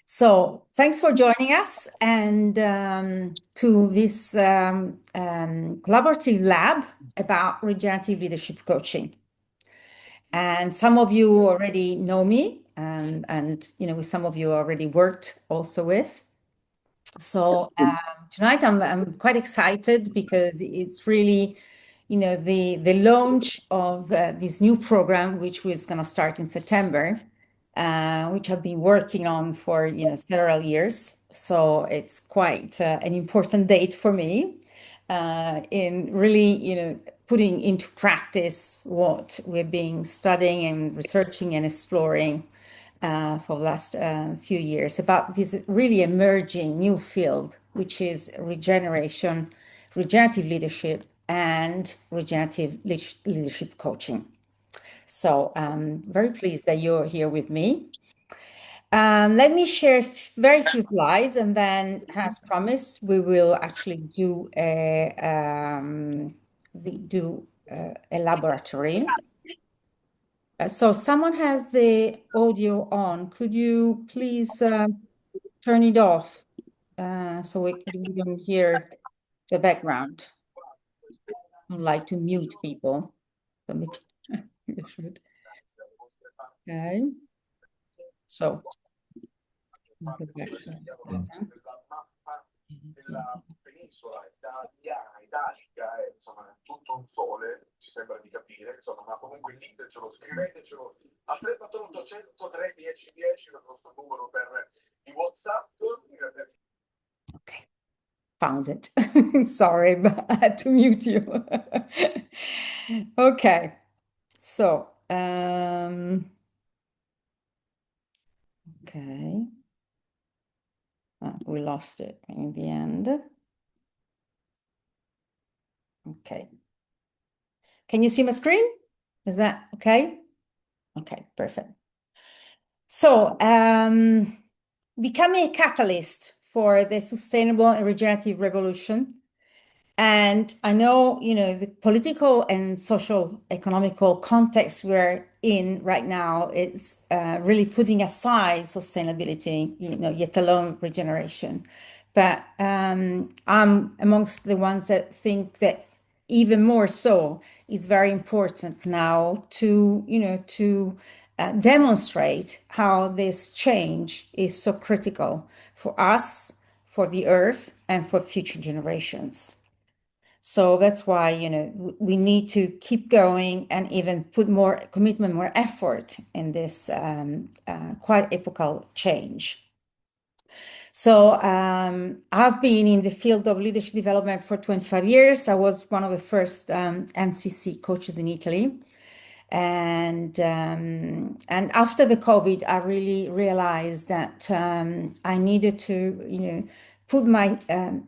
So thanks for joining us and to this collaborative lab about regenerative leadership coaching. And some of you already know me, and with some of you already worked also with. So tonight I'm quite excited because it's really, the launch of this new program, which was going to start in September, which I've been working on for several years. So it's quite an important date for me in really putting into practice what we've been studying and researching and exploring for the last few years about this really emerging new field, which is regenerative leadership, and regenerative leadership coaching. So I'm very pleased that you're here with me. Let me share very few slides, and then, as promised, we will actually do a laboratory. So someone has the audio on. Could you please turn it off so we don't hear the background? I don't like to mute people. But maybe you should. Okay. So go back to that. Della penisola italica, e, insomma, è tutto un sole, ci sembra di capire, insomma, ma comunque ditecelo, scrivetecelo a 348 103 1010, il nostro numero per i WhatsApp. Okay, found it. Sorry, but I had to mute you. Okay, so okay. We lost it in the end. Okay. Can you see my screen? Is that okay? Okay, perfect. So, becoming a catalyst for the sustainable and regenerative revolution. And I know, the political and social economical context we're in right now, it's really putting aside sustainability, yet alone regeneration. But I'm amongst the ones that think that even more so is very important now to demonstrate how this change is so critical for us, for the earth, and for future generations. So that's why, we need to keep going and even put more commitment, more effort in this quite epochal change. So I've been in the field of leadership development for 25 years. I was one of the first MCC coaches in Italy. And after the COVID, I really realized that I needed to, put my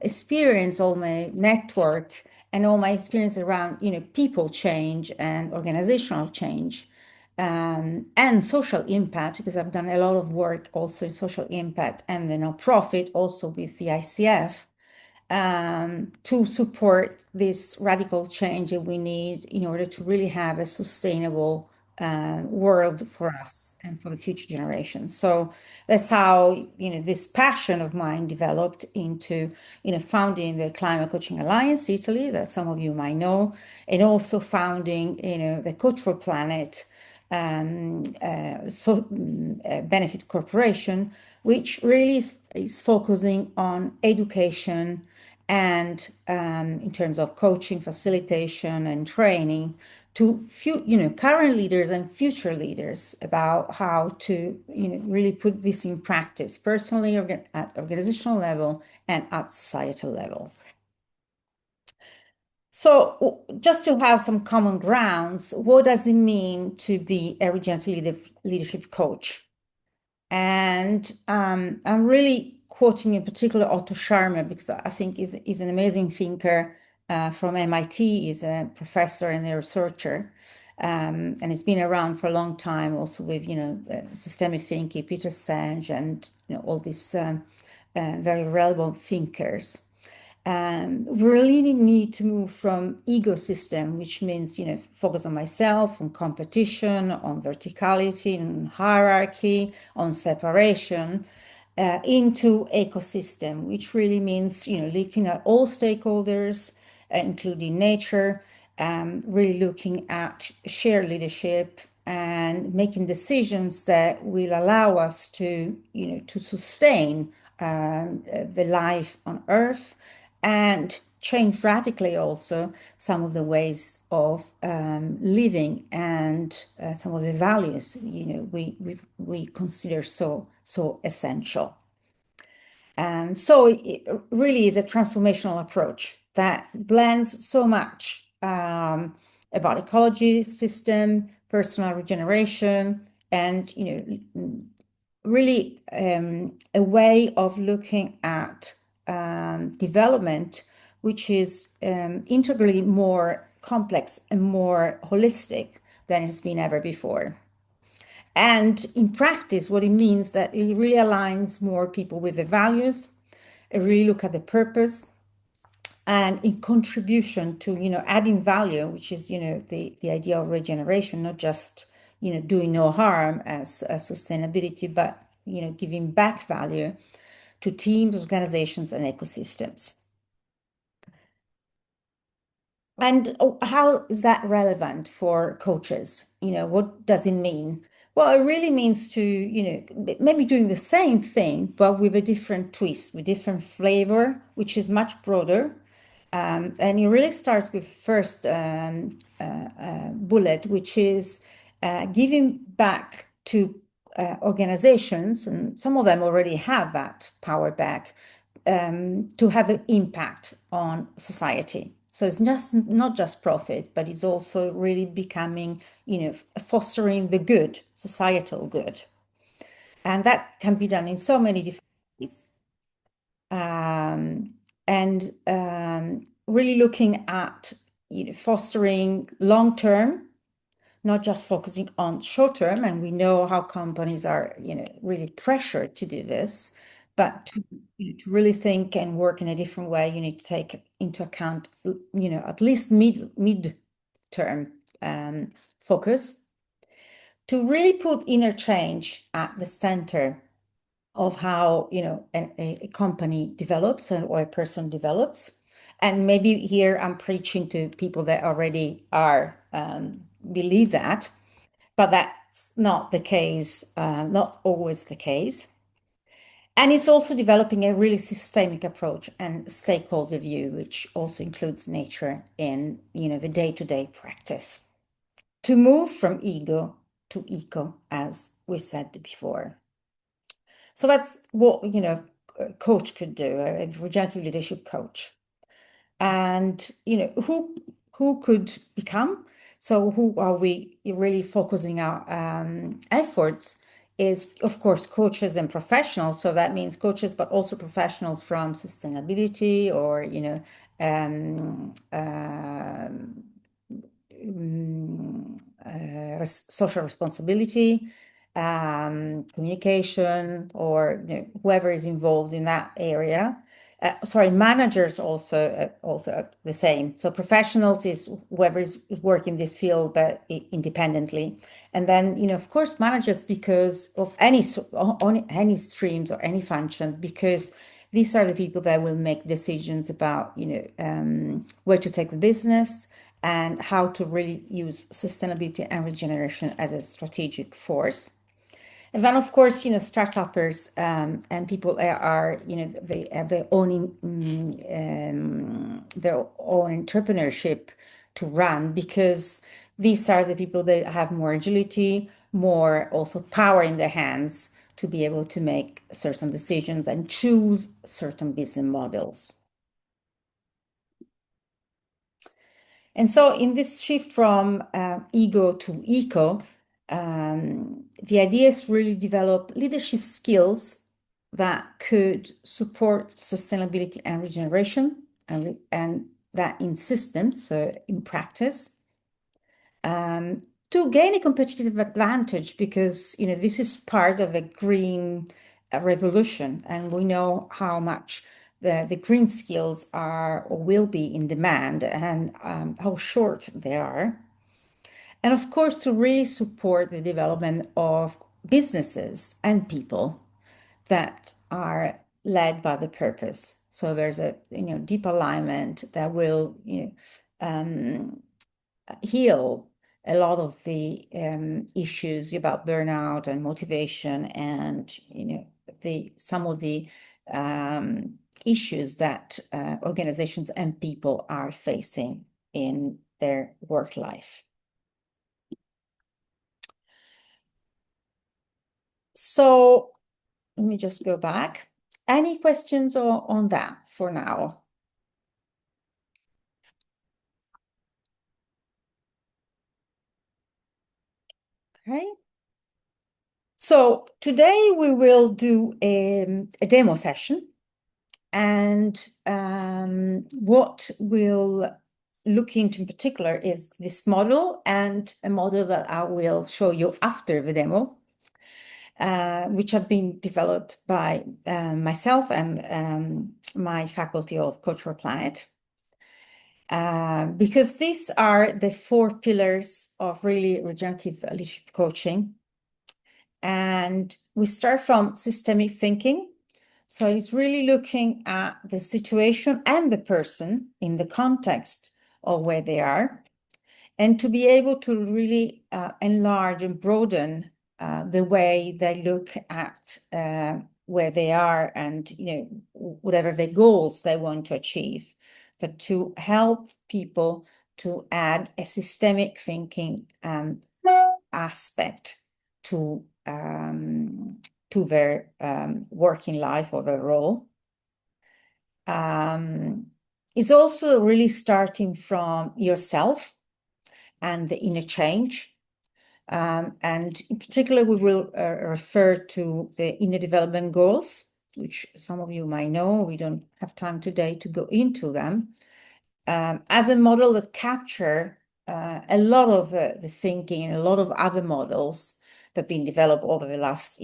experience, all my network, and all my experience around, people change and organizational change, and social impact, because I've done a lot of work also in social impact and the nonprofit, also with the ICF, to support this radical change that we need in order to really have a sustainable world for us and for the future generations. So that's how, this passion of mine developed into, founding the Climate Coaching Alliance Italy, that some of you might know, and also founding, the Coach4Planet benefit corporation, which really is focusing on education and in terms of coaching, facilitation, and training to current leaders and future leaders about how to really put this in practice personally, at organizational level, and at societal level. So just to have some common grounds, what does it mean to be a regenerative leadership coach? And I'm really quoting in particular Otto Scharmer, because I think he's an amazing thinker from MIT. He's a professor and a researcher, and he's been around for a long time, also with systemic thinking, Peter Senge, and all these very relevant thinkers. We really need to move from ecosystem, which means, focus on myself, on competition, on verticality, on hierarchy, on separation, into ecosystem, which really means, looking at all stakeholders, including nature, really looking at shared leadership and making decisions that will allow us to, to sustain the life on Earth and change radically also some of the ways of living and some of the values we consider so essential. And so it really is a transformational approach that blends so much about ecology, system, personal regeneration, and really a way of looking at development, which is integrally more complex and more holistic than it's been ever before. And in practice, what it means that it really aligns more people with the values, it really look at the purpose, and in contribution to adding value, which is the idea of regeneration, not just doing no harm as sustainability, but giving back value to teams, organizations, and ecosystems. And how is that relevant for coaches? What does it mean? Well, it really means to, maybe doing the same thing, but with a different twist, with different flavor, which is much broader. And it really starts with first bullet, which is giving back to organizations, and some of them already have that power back, to have an impact on society. So it's not just profit, but it's also really becoming, fostering the good, societal good. And that can be done in so many different ways. And really looking at fostering long term, not just focusing on short term. And we know how companies are really pressured to do this, but to really think and work in a different way, you need to take into account at least mid term focus, to really put inner change at the center of how a company develops or a person develops. And maybe here I'm preaching to people that already are believe that, but that's not the case, not always the case. And it's also developing a really systemic approach and stakeholder view, which also includes nature in the day-to-day practice, to move from ego to eco, as we said before. So that's what a coach could do, a regenerative leadership coach. And who could become? So who are we really focusing our efforts is, of course, coaches and professionals. So that means coaches, but also professionals from sustainability or social responsibility, communication, or whoever is involved in that area. Sorry, managers also the same. So professionals is whoever is working this field, but independently. And then of course, managers, because of on any streams or any function, because these are the people that will make decisions about where to take the business and how to really use sustainability and regeneration as a strategic force. And then, of course, startuppers and people that are, they have their own entrepreneurship to run, because these are the people that have more agility, more also power in their hands to be able to make certain decisions and choose certain business models. And so in this shift from ego to eco, the idea is really develop leadership skills that could support sustainability and regeneration, and that in systems, so in practice, to gain a competitive advantage, because this is part of a green revolution, and we know how much the green skills are or will be in demand, and how short they are. And of course, to really support the development of businesses and people that are led by the purpose. So there's a deep alignment that will heal a lot of the issues about burnout and motivation, and some of the issues that organizations and people are facing in their work life. So let me just go back. Any questions on that for now? Okay. So today we will do a demo session, and what we'll look into in particular is this model, and a model that I will show you after the demo, which have been developed by myself and my faculty of Coach4Planet. Because these are the 4 pillars of really regenerative leadership coaching. And we start from systemic thinking. So it's really looking at the situation and the person in the context of where they are, and to be able to really enlarge and broaden the way they look at where they are, and whatever the goals they want to achieve, but to help people to add a systemic thinking aspect to their working life or their role. It's also really starting from yourself and the inner change. And in particular, we will refer to the inner development goals, which some of you might know. We don't have time today to go into them, as a model that capture a lot of the thinking and a lot of other models that have been developed over the last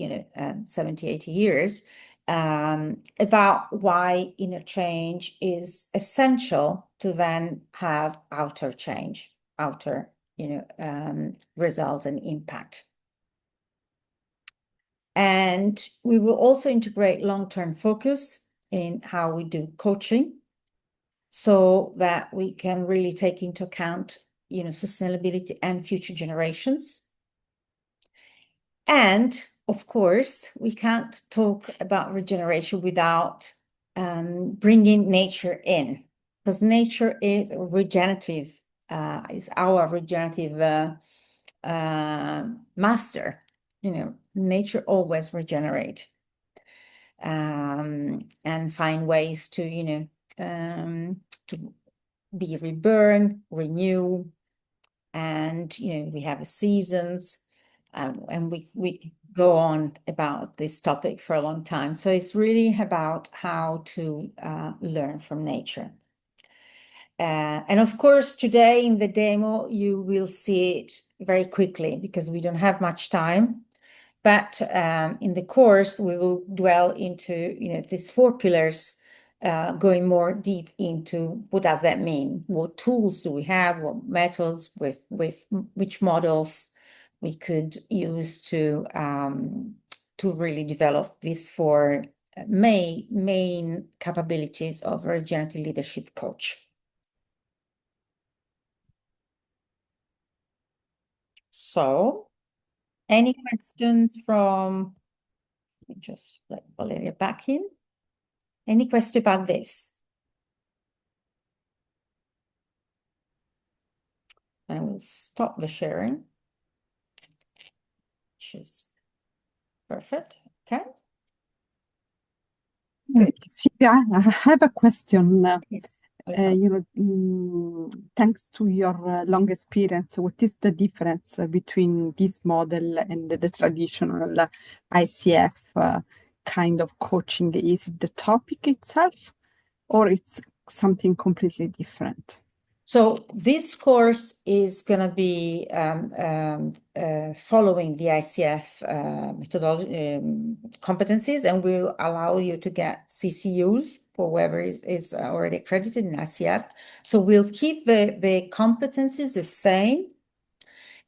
70, 80 years, about why inner change is essential to then have outer change, outer results and impact. And we will also integrate long-term focus in how we do coaching, so that we can really take into account sustainability and future generations. And of course, we can't talk about regeneration without bringing nature in, because nature is regenerative, is our regenerative master. Nature always regenerate and find ways to to be reborn, renew, and we have seasons, and we go on about this topic for a long time. So it's really about how to learn from nature. And of course, today in the demo, you will see it very quickly because we don't have much time. But in the course, we will dwell into these 4 pillars, going more deep into what does that mean? What tools do we have? What methods, with which models we could use to really develop these 4 main capabilities of a regenerative leadership coach. So, any questions from? Let me just let Valeria back in. Any question about this? I will stop the sharing, which is perfect. Okay. Good. Silvia, I have a question. Yes. Thanks to your long experience, what is the difference between this model and the traditional ICF kind of coaching? Is it the topic itself, or it's something completely different? So this course is going to be following the ICF methodology competencies, and will allow you to get CCUs for whoever is already accredited in ICF. So we'll keep the competencies the same.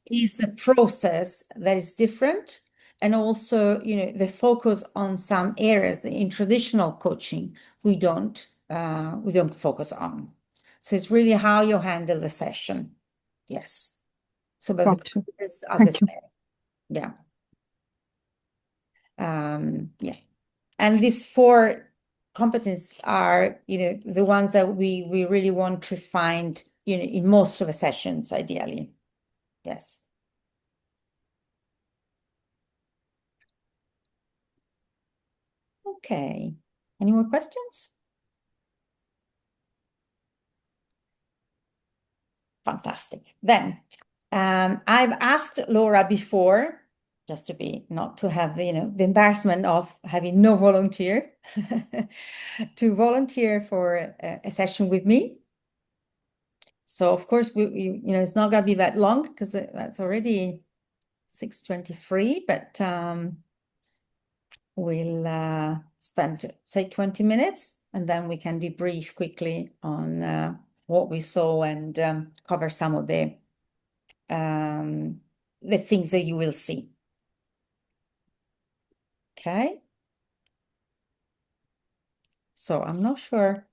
Is the process that is different, and also, the focus on some areas that in traditional coaching we don't focus on. So it's really how you handle the session. Yes. So, but the Gotcha. competencies are the Thank you. same. Yeah. Yeah. And these 4 competencies are, the ones that we really want to find, in most of the sessions, ideally. Yes. Okay. Any more questions? Fantastic. Then, I've asked Laura before, just not to have the embarrassment of having no volunteer, to volunteer for a session with me. So of course it's not gonna be that long because that's already 6:23, but we'll spend say 20 minutes, and then we can debrief quickly on what we saw and cover some of the things that you will see. Okay. So I'm not sure,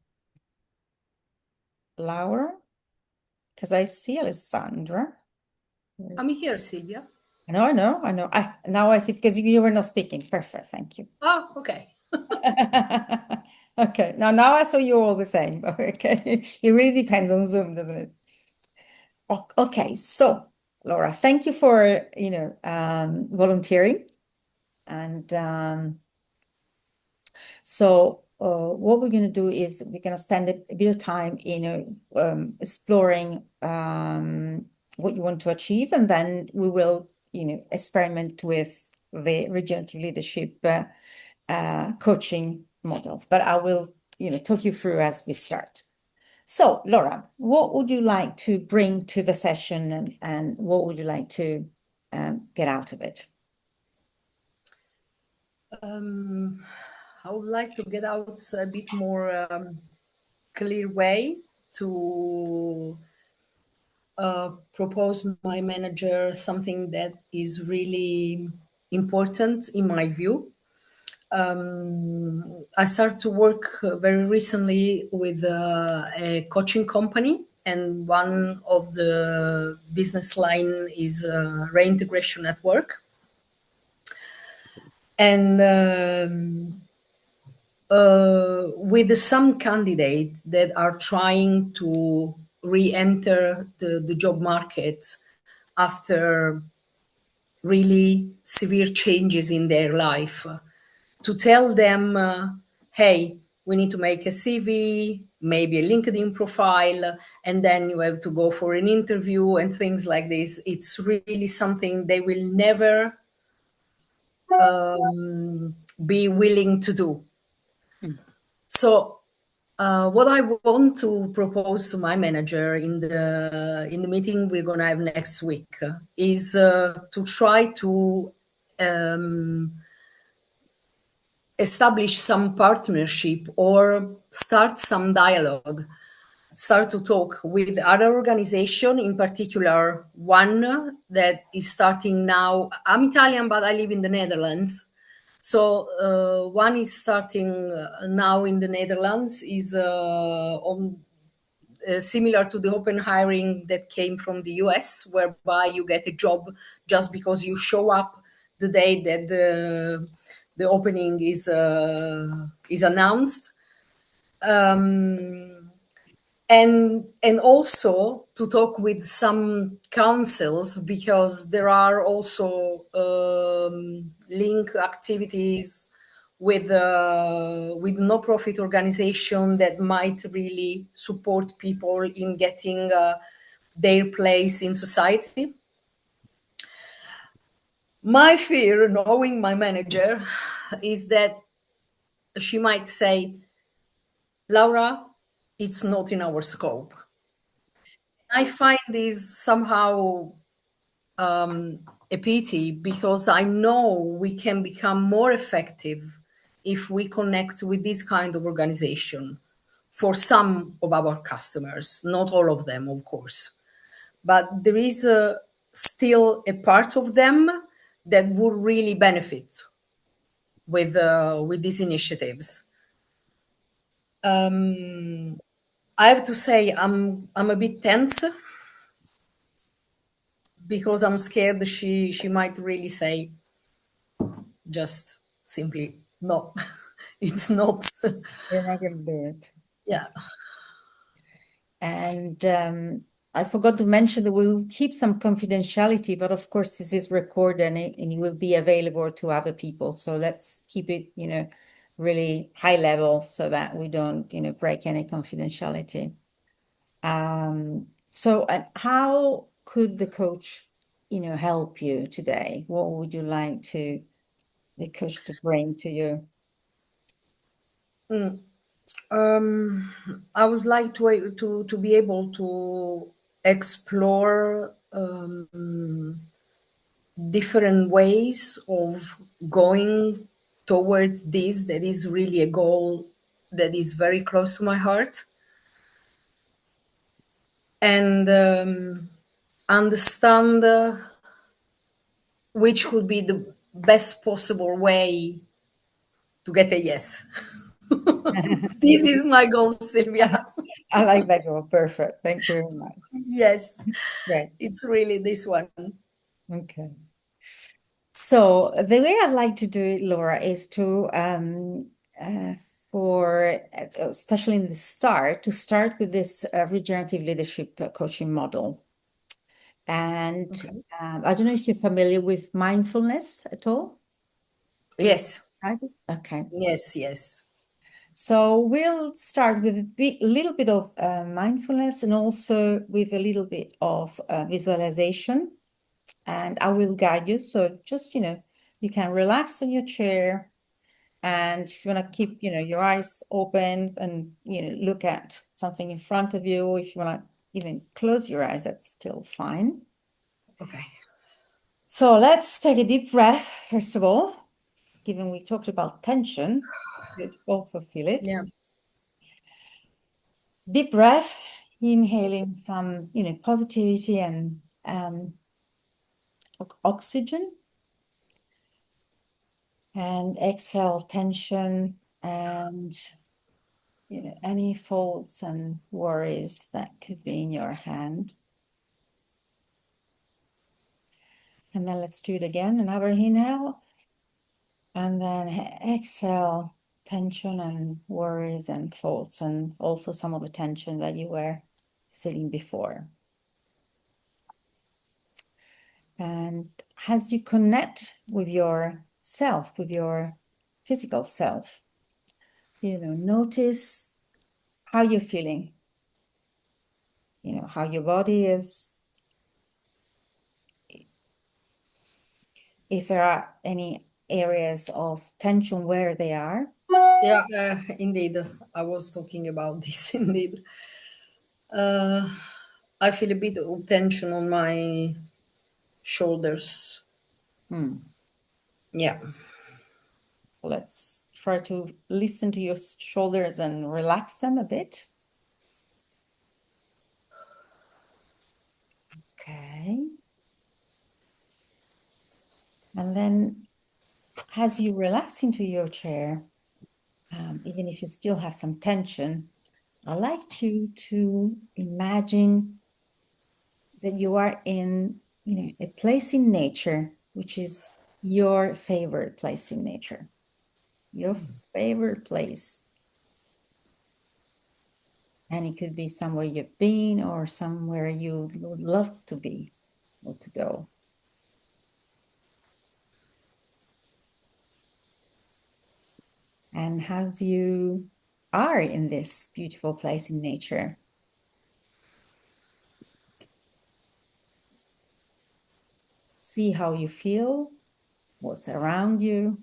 Laura, because I see Alessandra. I'm here, Silvia. I know. Now I see, because you were not speaking. Perfect. Thank you. Oh, okay. Okay. Now I saw you all the same. Okay. It really depends on Zoom, doesn't it? Okay. So, Laura, thank you for, volunteering. And so what we're going to do is we're going to spend a bit of time, exploring what you want to achieve, and then we will, experiment with the regenerative leadership coaching model. But I will, talk you through as we start. So, Laura, what would you like to bring to the session, and what would you like to get out of it? I would like to get out a bit more clear way to propose my manager something that is really important in my view. I started to work very recently with a coaching company, and one of the business line is reintegration at work. And with some candidates that are trying to re-enter the job market after really severe changes in their life, to tell them, hey, we need to make a CV, maybe a LinkedIn profile, and then you have to go for an interview and things like this. It's really something they will never be willing to do. So what I want to propose to my manager in the meeting we're going to have next week is to try to establish some partnership or start some dialogue, start to talk with other organization, in particular one that is starting now. I'm Italian, but I live in the Netherlands. So one is starting now in the Netherlands, is on similar to the open hiring that came from the US, whereby you get a job just because you show up the day that the opening is announced. And also to talk with some councils, because there are also link activities with no-profit organization that might really support people in getting their place in society. My fear, knowing my manager, is that she might say, Laura, it's not in our scope. I find this somehow a pity, because I know we can become more effective if we connect with this kind of organization for some of our customers, not all of them, of course. But there is still a part of them that would really benefit with these initiatives. I have to say I'm a bit tense because I'm scared she might really say just simply no. It's not. You're not going to do it. Yeah. And I forgot to mention that we'll keep some confidentiality, but of course this is recorded and it will be available to other people. So let's keep it, really high level so that we don't, break any confidentiality. So how could the coach, help you today? What would you like the coach to bring to you? I would like to be able to explore different ways of going towards this that is really a goal that is very close to my heart, and understand which would be the best possible way to get a yes. This is my goal, Silvia. I like that goal. Perfect. Thank you very much. Yes, Great. it's really this one. Okay. So the way I'd like to do it, Laura, is to uh, for especially in the start, to start with this regenerative leadership coaching model. And Okay. I don't know if you're familiar with mindfulness at all. Yes, Right? Okay. yes, yes. So we'll start with a little bit of mindfulness and also with a little bit of visualization. And I will guide you. So just, you can relax on your chair. And if you want to keep, your eyes open and, look at something in front of you, if you want to even close your eyes, that's still fine. Okay. So let's take a deep breath, first of all, given we talked about tension, you also feel it. Yeah. Deep breath, inhaling some, positivity and oxygen, and exhale tension and, any faults and worries that could be in your hand. And then let's do it again. Another inhale. And then exhale tension and worries and thoughts, and also some of the tension that you were feeling before. And as you connect with yourself, with your physical self, notice how you're feeling, how your body is, if there are any areas of tension, where they are. Yeah, indeed. I was talking about this indeed. I feel a bit of tension on my shoulders. Yeah. Let's try to listen to your shoulders and relax them a bit. Okay. And then as you relax into your chair, even if you still have some tension, I'd like you to imagine that you are in, a place in nature, which is your favorite place in nature, your favorite place. And it could be somewhere you've been or somewhere you would love to be or to go. And as you are in this beautiful place in nature, see how you feel, what's around you,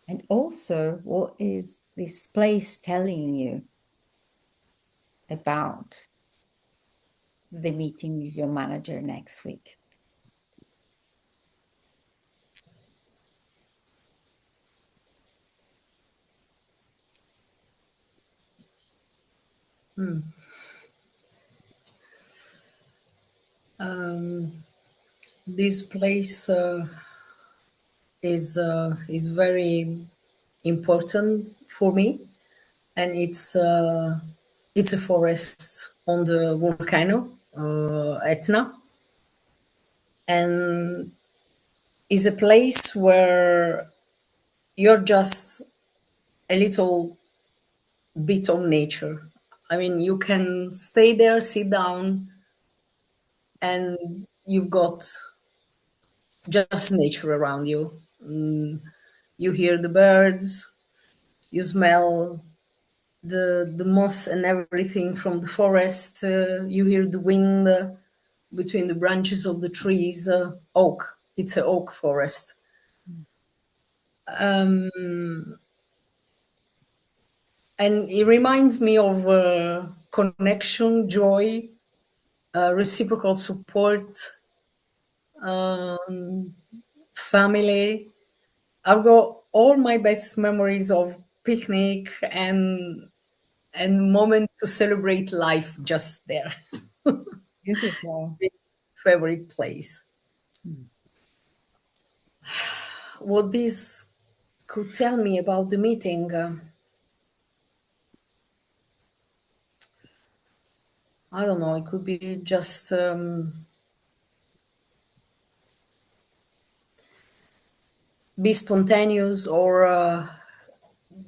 and also what is this place telling you about the meeting with your manager next week. This place is very important for me, and it's a forest on the volcano Etna, and is a place where you're just a little bit on nature. I mean, you can stay there, sit down, and you've got just nature around you. You hear the birds, you smell the moss and everything from the forest. You hear the wind between the branches of the trees. Oak. It's an oak forest. And it reminds me of connection, joy, reciprocal support, family. I've got all my best memories of picnic and moment to celebrate life just there. Beautiful. Favorite place. What this could tell me about the meeting, I don't know. It could be just be spontaneous or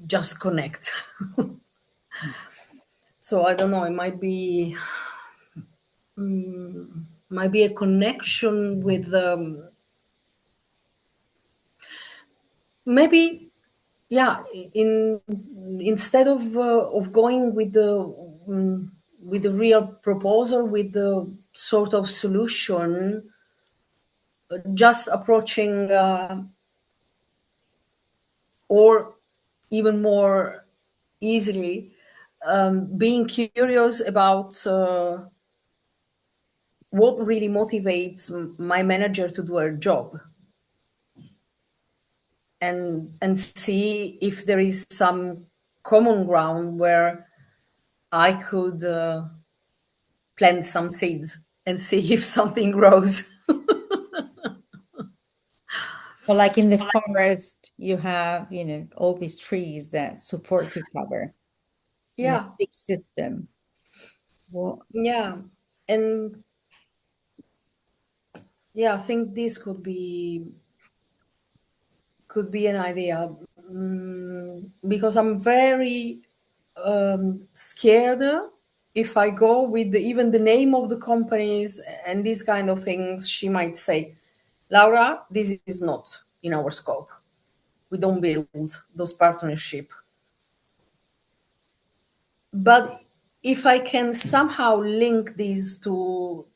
just connect. So I don't know. It might be a connection with maybe, yeah. In instead of going with the real proposal, with the sort of solution, just approaching or even more easily, being curious about what really motivates my manager to do her job, and see if there is some common ground where I could plant some seeds and see if something grows. But like in the forest, you have, all these trees that support each other in a Yeah, big system. Well, yeah, and yeah, I think this could be an idea, because I'm very scared if I go with even the name of the companies and these kind of things. She might say, Laura, this is not in our scope. We don't build those partnership. But if I can somehow link these to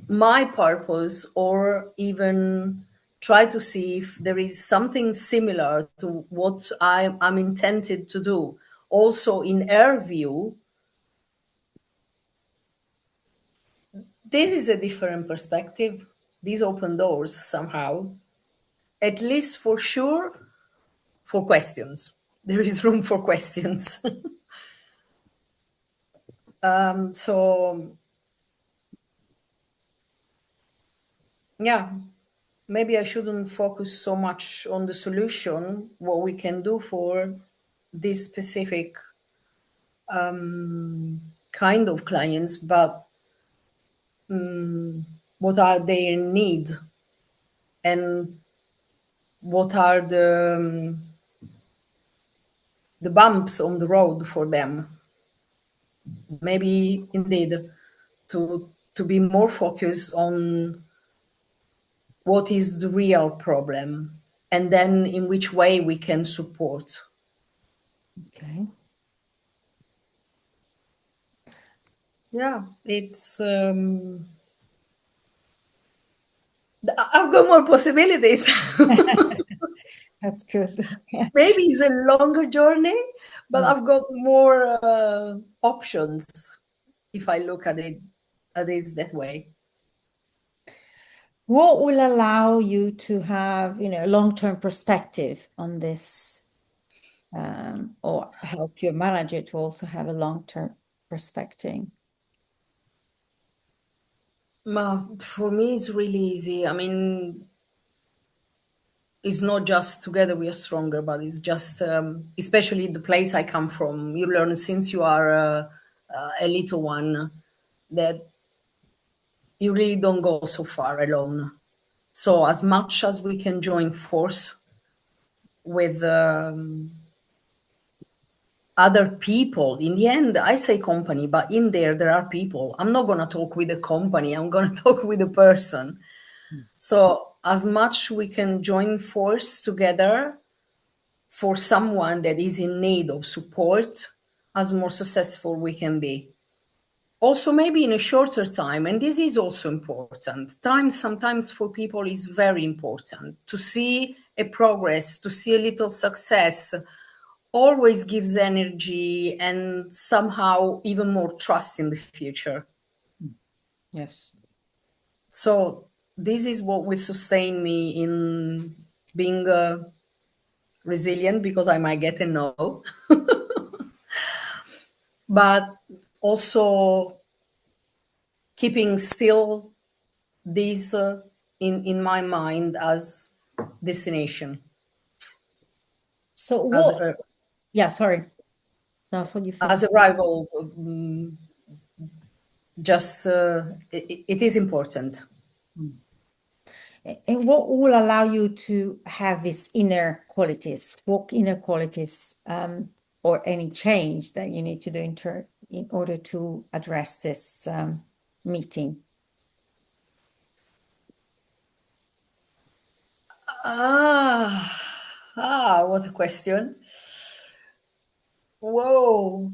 my purpose, or even try to see if there is something similar to what I'm intended to do, also in her view, this is a different perspective. These open doors somehow, at least for sure, for questions. There is room for questions. So, yeah, maybe I shouldn't focus so much on the solution, what we can do for this specific kind of clients, but what are their needs, and what are the bumps on the road for them. Maybe indeed to be more focused on what is the real problem, and then in which way we can support. okay. Yeah, it's I've got more possibilities. That's good. Maybe it's a longer journey, but I've got more options if I look at it that way. What will allow you to have, a long-term perspective on this, or help your manager to also have a long-term perspective? For me, it's really easy. I mean, it's not just together we are stronger, but it's just, especially the place I come from, you learn since you are a little one that you really don't go so far alone. So as much as we can join force with other people, in the end, I say company, but in there are people. I'm not going to talk with a company. I'm going to talk with a person. So as much we can join force together for someone that is in need of support, as more successful we can be. Also, maybe in a shorter time, and this is also important. Time sometimes for people is very important. To see a progress, to see a little success, always gives energy and somehow even more trust in the future. Yes. So this is what will sustain me in being resilient, because I might get a no, but also keeping still this in my mind as destination, So as what? Yeah, sorry. No, for you as finish. a rival. Just it is important. And what will allow you to have these inner qualities, walk inner qualities, or any change that you need to do in order to address this meeting? What a question. Whoa.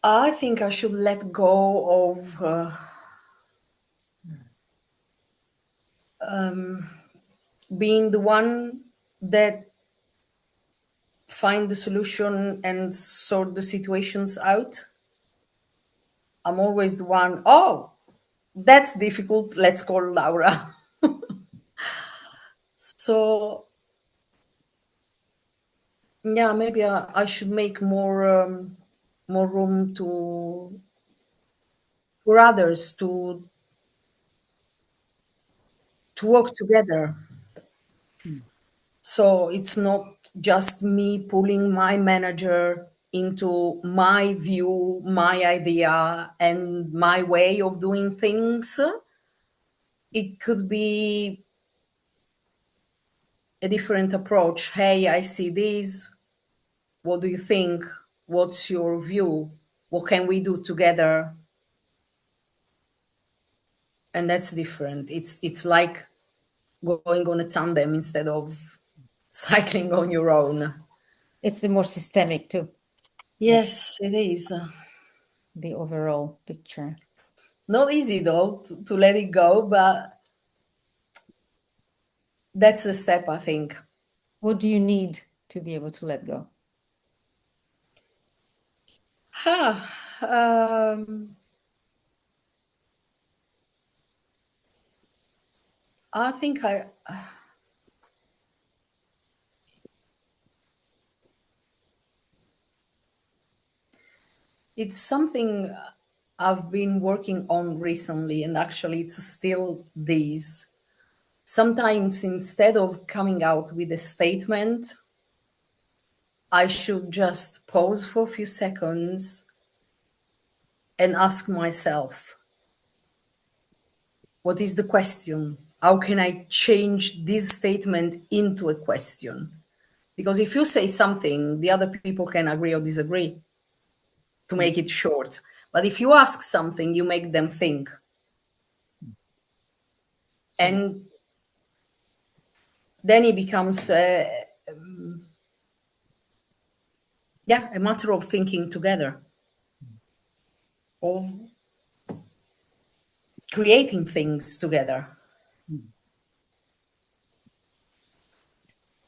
I think I should let go of being the one that find the solution and sort the situations out. I'm always the one, oh, that's difficult, let's call Laura. So yeah, maybe I should make more room to for others to work together. So it's not just me pulling my manager into my view, my idea, and my way of doing things. It could be a different approach. Hey, I see this. What do you think? What's your view? What can we do together? And that's different. It's like going on a tandem instead of cycling on your own. It's the more systemic too, Yes, it is. the overall picture. Not easy though to let it go, but that's the step, I think. What do you need to be able to let go? um, I think it's something I've been working on recently, and actually, it's still this. Sometimes instead of coming out with a statement, I should just pause for a few seconds and ask myself, what is the question? How can I change this statement into a question? Because if you say something, the other people can agree or disagree, to make it short. But if you ask something, you make them think. So And then it becomes, a matter of thinking together, of creating things together.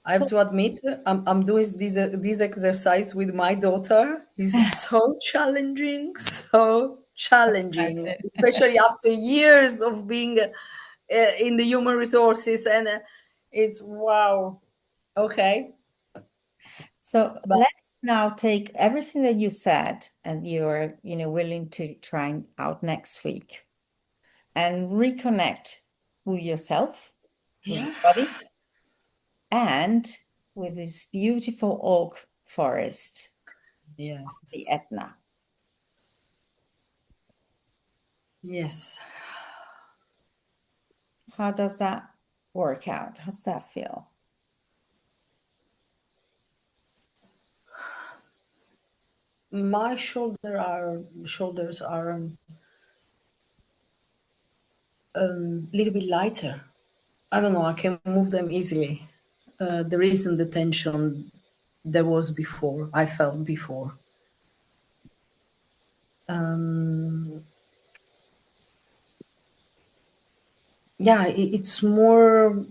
I have to admit, I'm doing this exercise with my daughter. It's so challenging, so challenging, especially after years of being in the human resources. And it's wow. Okay. So But now take everything that you said and you're, willing to try out next week and reconnect with yourself, with Yeah. your body, and with this beautiful oak forest, the Yes. Etna. Yes. How does that work out? How does that feel? My shoulders are a little bit lighter. I don't know, I can move them easily. There isn't the tension there was before, I felt before. Yeah, it's more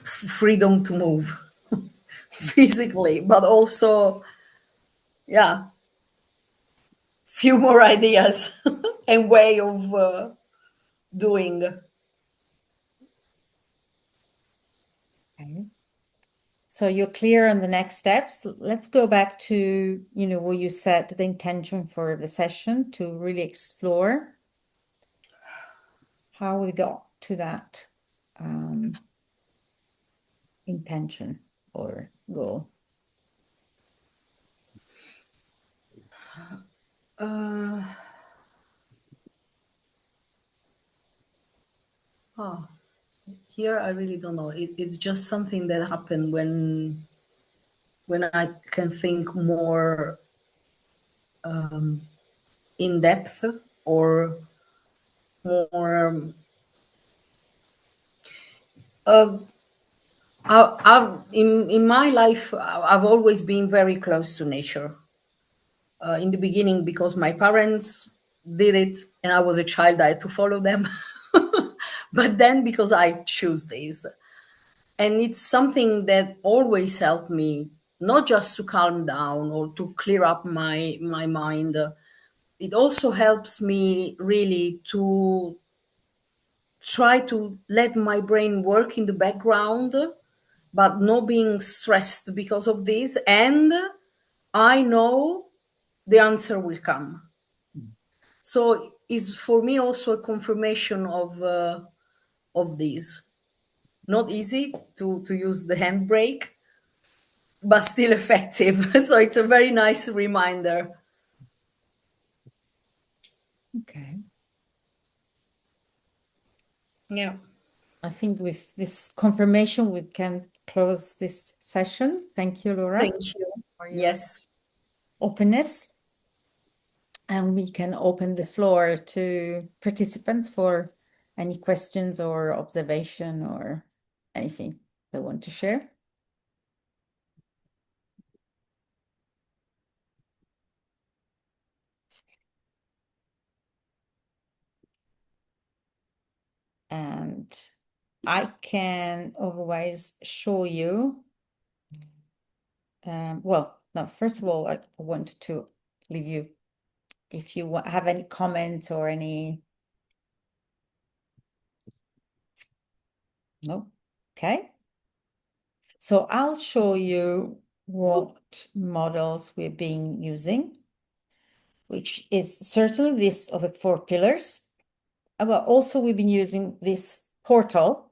freedom to move physically, but also, yeah, few more ideas and way of doing. Okay. So you're clear on the next steps. Let's go back to, where you set the intention for the session to really explore how we got to that intention or goal. Uh, oh, here I really don't know. It's just something that happened when I can think more in depth or more. Uh, in my life, I've always been very close to nature. In the beginning, because my parents did it, and I was a child, I had to follow them. But then, because I choose this, and it's something that always helped me, not just to calm down or to clear up my mind. It also helps me really to try to let my brain work in the background, but not being stressed because of this. And I know the answer will come. So is for me also a confirmation of this. Not easy to use the handbrake, but still effective. So it's a very nice reminder. Okay. Yeah. I think with this confirmation, we can close this session. Thank you, Laura, Thank you. for your Yes. openness. And we can open the floor to participants for any questions or observation or anything they want to share. And I can otherwise show you. Well, no, first of all, I want to leave you, if you have any comments or any. No? Okay. So I'll show you what models we're being using, which is certainly this of the 4 pillars. But also we've been using this portal,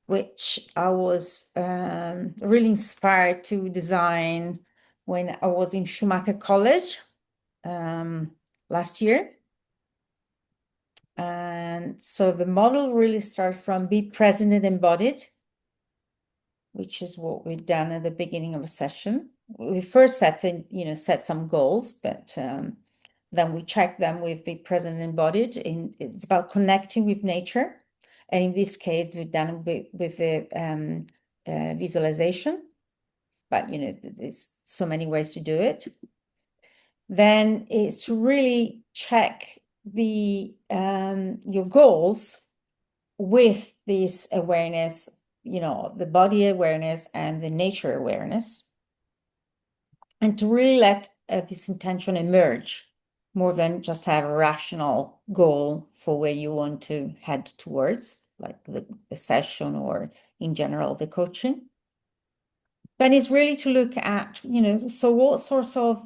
which I was really inspired to design when I was in Schumacher College last year. And so the model really starts from be present and embodied, which is what we've done at the beginning of a session. We first set some goals, but then we check them with be present and embodied. It's about connecting with nature. And in this case, we've done with a visualization, but there's so many ways to do it. Then is to really check your goals with this awareness, the body awareness and the nature awareness, and to really let this intention emerge more than just have a rational goal for where you want to head towards, like the session or in general the coaching. then it's really to look at, so what sorts of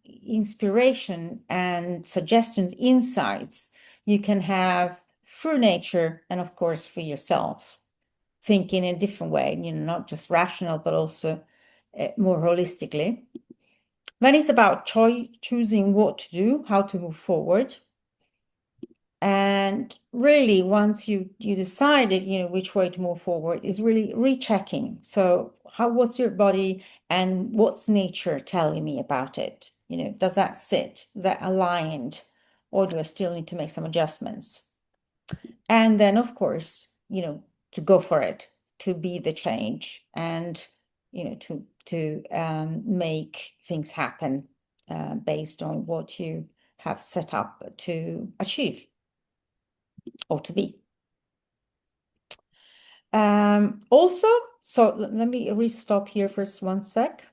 inspiration and suggestions, insights you can have through nature and, of course, for yourselves. Thinking in a different way, not just rational, but also more holistically. Then it's about choosing what to do, how to move forward. And really, once you decided, which way to move forward, is really rechecking. So what's your body and what's nature telling me about it? Does that sit? Is that aligned? Or do I still need to make some adjustments? And then, of course, to go for it, to be the change and, to make things happen based on what you have set up to achieve or to be. Also, so let me restop here for 1 sec.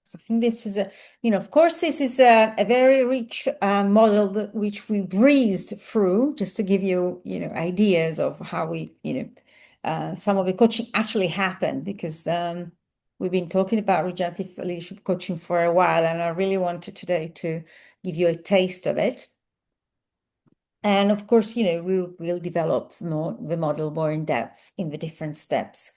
So I think this is of course, this is a very rich model which we breezed through just to give you, ideas of how we, some of the coaching actually happened, because we've been talking about regenerative leadership coaching for a while, and I really wanted today to give you a taste of it. And of course, we'll develop the model more in depth in the different steps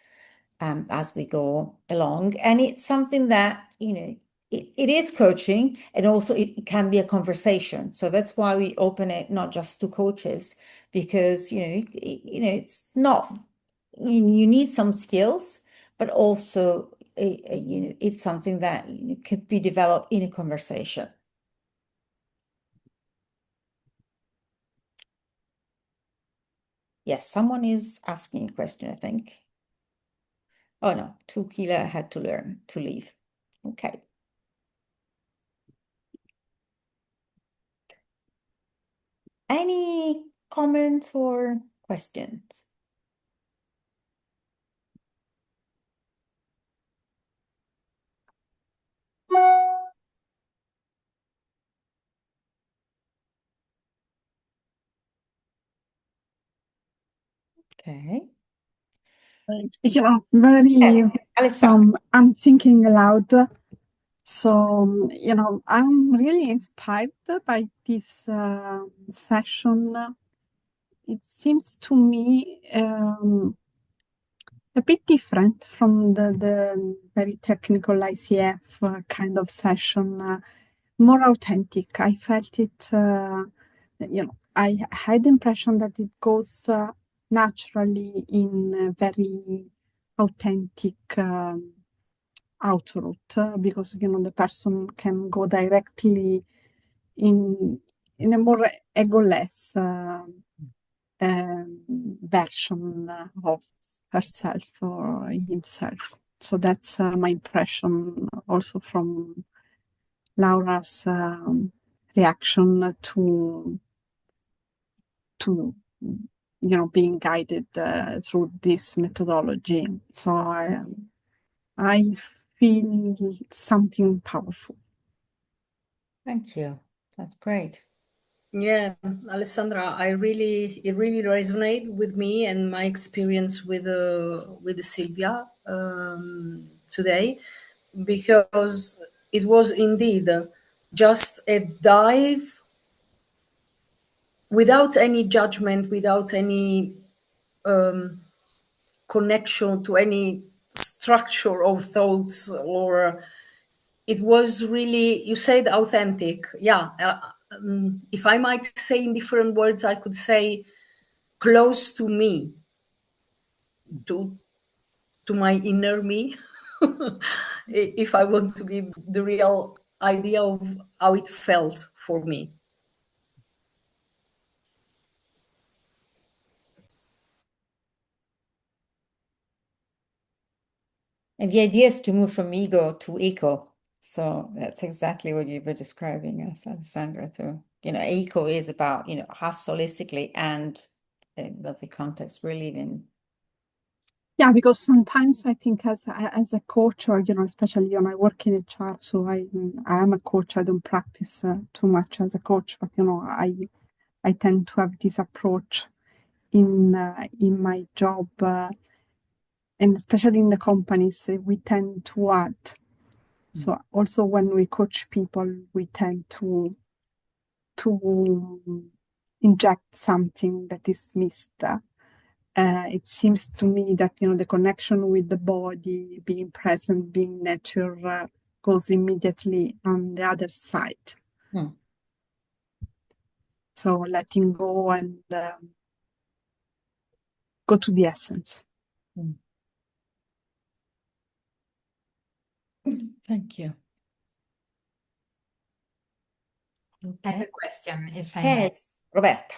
as we go along. And it's something that, it is coaching, and also it can be a conversation. So that's why we open it not just to coaches, because, it's not, you need some skills, but also, it's something that could be developed in a conversation. Yes, someone is asking a question, I think. Oh no, 2 kilo I had to learn to leave. Okay. Any comments or questions? Okay. Very Yes, Alessandra. I'm thinking aloud. So, I'm really inspired by this session. It seems to me a bit different from the very technical ICF kind of session, more authentic. I felt it, I had the impression that it goes naturally in a very authentic outroute, because the person can go directly in a more egoless version of herself or himself. So that's my impression also from Laura's reaction to being guided through this methodology. So I feel something powerful. Thank you. That's great. Yeah, Alessandra, it really resonated with me and my experience with Silvia today, because it was indeed just a dive without any judgment, without any connection to any structure of thoughts, or it was really, you said authentic. Yeah. If I might say in different words, I could say close to me, to my inner me, if I want to give the real idea of how it felt for me. And the idea is to move from ego to eco. So that's exactly what you were describing as Alessandra too. Eco is about, us holistically and the context we live in. Yeah, because sometimes I think as a coach, or especially when I work in HR, so I am a coach. I don't practice too much as a coach, but I tend to have this approach in my job. and especially in the companies, we tend to add. So also when we coach people, we tend to inject something that is missed. It seems to me that the connection with the body, being present, being nature, goes immediately on the other side. So letting go and go to the essence. Thank you. I have a question, if I may. Yes, Roberta.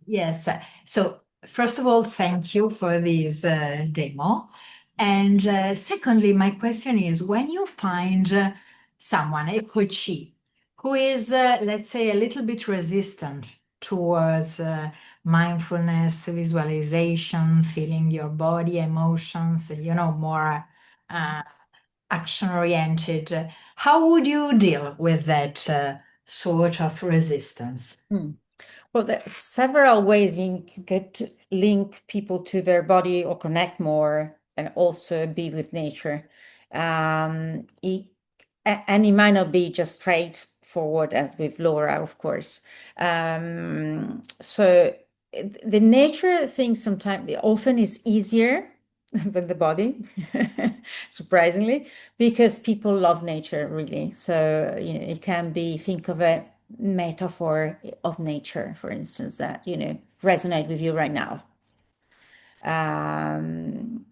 Yes. So first of all, thank you for this demo. And secondly, my question is, when you find someone, a coachee, who is, let's say, a little bit resistant towards mindfulness, visualization, feeling your body, emotions, more action-oriented, how would you deal with that sort of resistance? Well, there are several ways you could link people to their body or connect more and also be with nature. And it might not be just straightforward as with Laura, of course. So the nature thing sometimes often is easier than the body, surprisingly, because people love nature really. So, it can be, think of a metaphor of nature, for instance, that, resonate with you right now.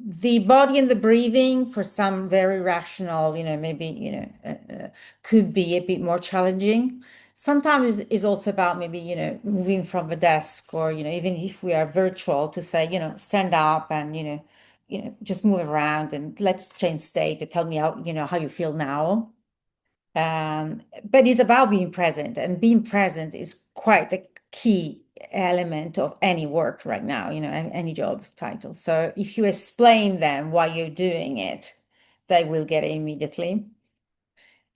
The body and the breathing for some very rational, maybe, could be a bit more challenging. Sometimes is also about maybe, moving from the desk or, even if we are virtual to say, stand up and, just move around and let's change state to tell me how you feel now. But it's about being present, and being present is quite a key element of any work right now, any job title. So if you explain them why you're doing it, they will get it immediately.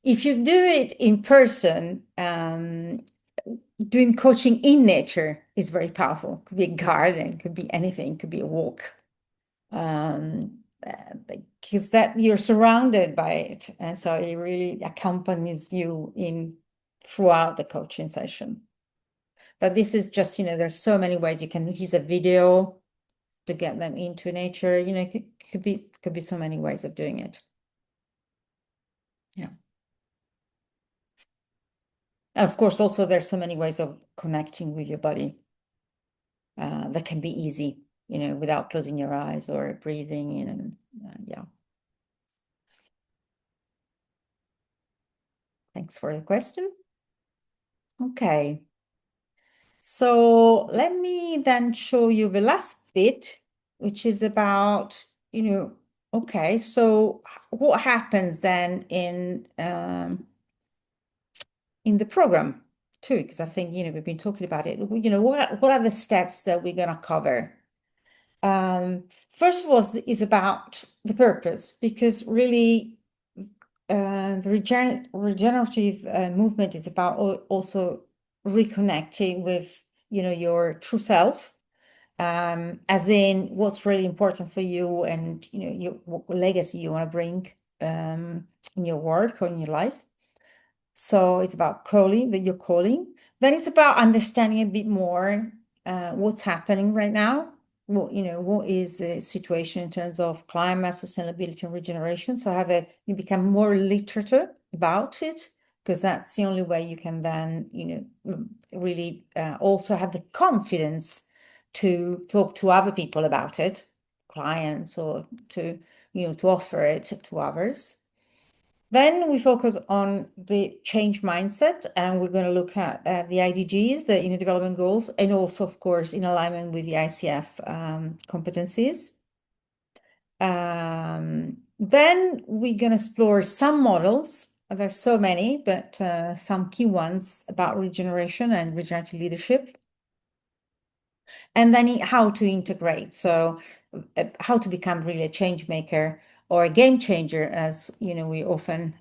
If you do it in person, doing coaching in nature is very powerful. Could be a garden, could be anything, could be a walk. Because that you're surrounded by it, and so it really accompanies you throughout the coaching session. But this is just, there's so many ways you can use a video to get them into nature. It could be so many ways of doing it. Yeah. And of course, also there's so many ways of connecting with your body that can be easy, without closing your eyes or breathing, yeah. Thanks for the question. Okay. So let me then show you the last bit, which is about, okay, so what happens then in the program too, because I think, we've been talking about it. What are the steps that we're going to cover? First of all is about the purpose, because really the regenerative movement is about also reconnecting with, your true self, as in what's really important for you and, what legacy you want to bring in your work or in your life. So it's about your calling. Then it's about understanding a bit more what's happening right now. What is the situation in terms of climate, sustainability, and regeneration? So you become more literate about it, because that's the only way you can then, really also have the confidence to talk to other people about it, clients, or to offer it to others. Then we focus on the change mindset, and we're going to look at the IDGs, the Inner Development Goals, and also, of course, in alignment with the ICF competencies. Then we're going to explore some models. There's so many, but some key ones about regeneration and regenerative leadership. And then how to integrate. So how to become really a change maker or a game changer, as we often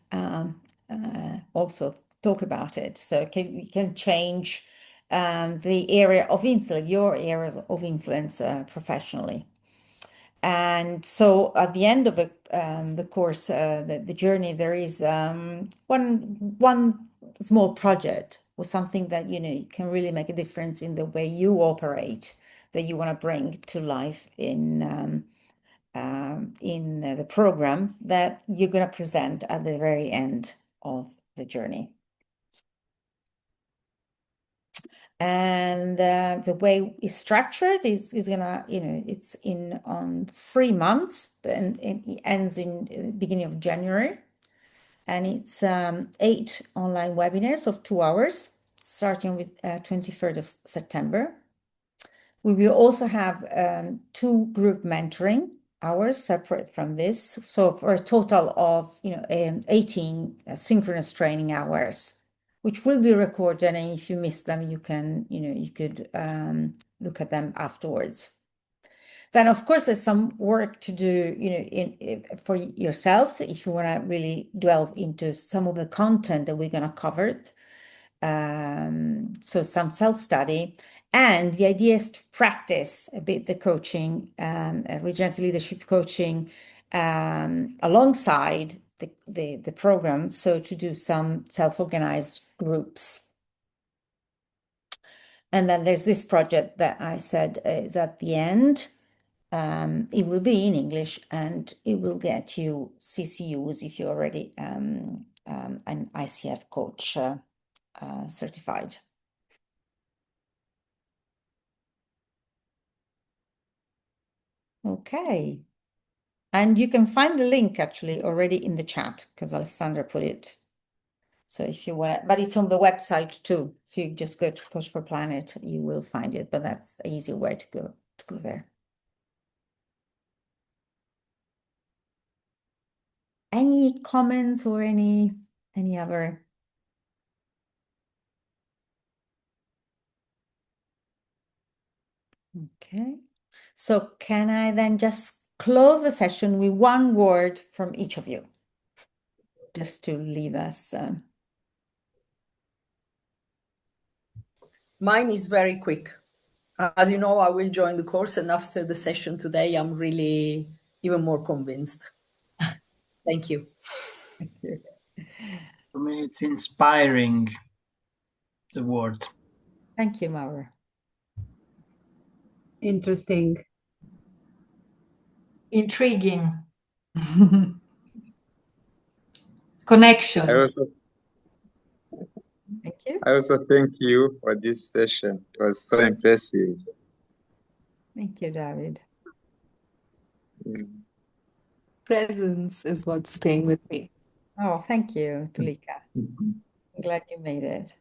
also talk about it. So we can change the area of influence, your areas of influence professionally. And so at the end of the course, the journey, there is one small project or something that, you can really make a difference in the way you operate, that you want to bring to life in the program that you're going to present at the very end of the journey. And the way it's structured is gonna, it's on 3 months, and it ends in the beginning of January. And it's 8 online webinars of 2 hours, starting with 23rd of September. We will also have 2 group mentoring hours separate from this. So for a total of, 18 synchronous training hours, which will be recorded, and if you miss them, you could look at them afterwards. Then, of course, there's some work to do, for yourself if you want to really delve into some of the content that we're going to cover. So some self-study, and the idea is to practice a bit the coaching, regenerative leadership coaching, alongside the program. So to do some self-organized groups. And then there's this project that I said is at the end. It will be in English, and it will get you CCUs if you're already an ICF coach certified. Okay. And you can find the link actually already in the chat because Alessandra put it. So if you want, but it's on the website too. If you just go to Coach4Planet, you will find it, but that's the easy way to go there. Any comments or any other? Okay. So can I then just close the session with one word from each of you, just to leave us? Mine is very quick. As you know, I will join the course, and after the session today, I'm really even more convinced. Thank you. Thank you. For me, it's inspiring, the word. Thank you, Maura. Interesting. Intriguing. Connection. Thank you. I also thank you for this session. It was so impressive. Thank you, David. Presence is what's staying with me. Oh, thank you, Tulika. I'm glad you made it.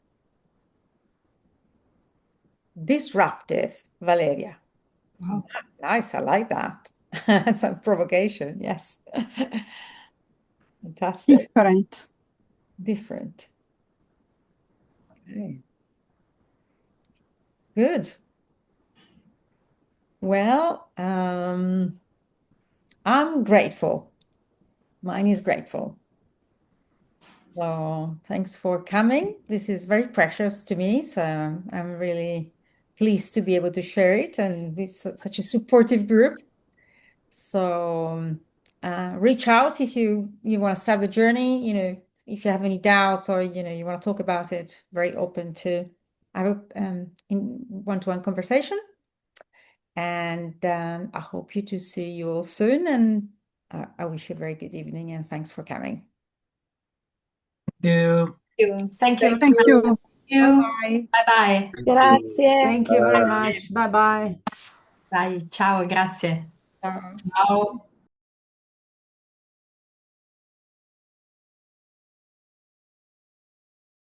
Disruptive, Valeria. Wow. Nice, I like that. Some provocation, yes. Fantastic. Different. Different. Okay. Good. Well, I'm grateful. Mine is grateful. So thanks for coming. This is very precious to me. So I'm really pleased to be able to share it and with such a supportive group. So reach out if you want to start the journey, if you have any doubts or, you want to talk about it, very open to have a one-to-one conversation. And I hope to see you all soon. And I wish you a very good evening and thanks for coming. You. Thank you. Thank you. Bye-bye. Bye-bye. Grazie. Thank you very much. Bye bye. Bye. Ciao, grazie. Ciao. Ciao.